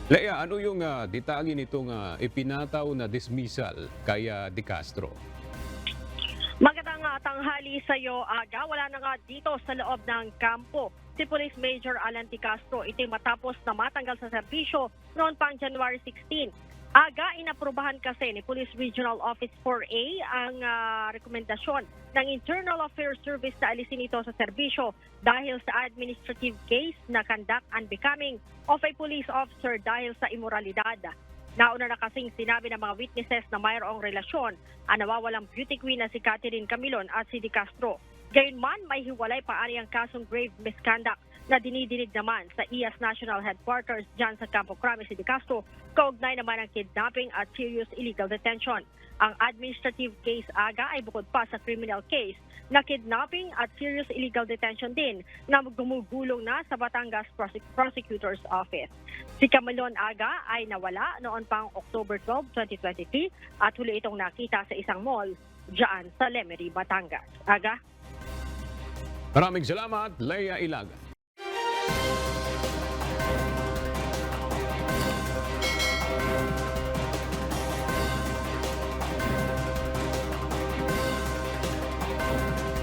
Lea, ano yung detalye nitong ipinataw na dismissal kay De Castro? Magandang tanghali sa iyo, Aga. Wala na nga dito sa loob ng kampo si Police Major Alan T. Castro. Ito'y matapos na matanggal sa serbisyo noon pang January 16. Aga, inaprubahan kasi ni Police Regional Office 4A ang rekomendasyon ng Internal Affairs Service na alisin ito sa serbisyo dahil sa administrative case na conduct unbecoming of a police officer dahil sa imoralidad. Nauna na kasing sinabi ng mga witnesses na mayroong relasyon ang nawawalang beauty queen na si Catherine Camilon at si De Castro. Gayunman, may hiwalay pa ang kasong grave misconduct na dinidinig naman sa IAS National Headquarters dyan sa Campo Crame si De Castro, kaugnay naman ng kidnapping at serious illegal detention. Ang administrative case, Aga, ay bukod pa sa criminal case na kidnapping at serious illegal detention din na gumugulong na sa Batangas Prosecutor's Office. Si Camilon, Aga, ay nawala noon pang October 12, 2023 at huli itong nakita sa isang mall dyan sa Lemery, Batangas. Aga? Maraming salamat, Lea Ilaga.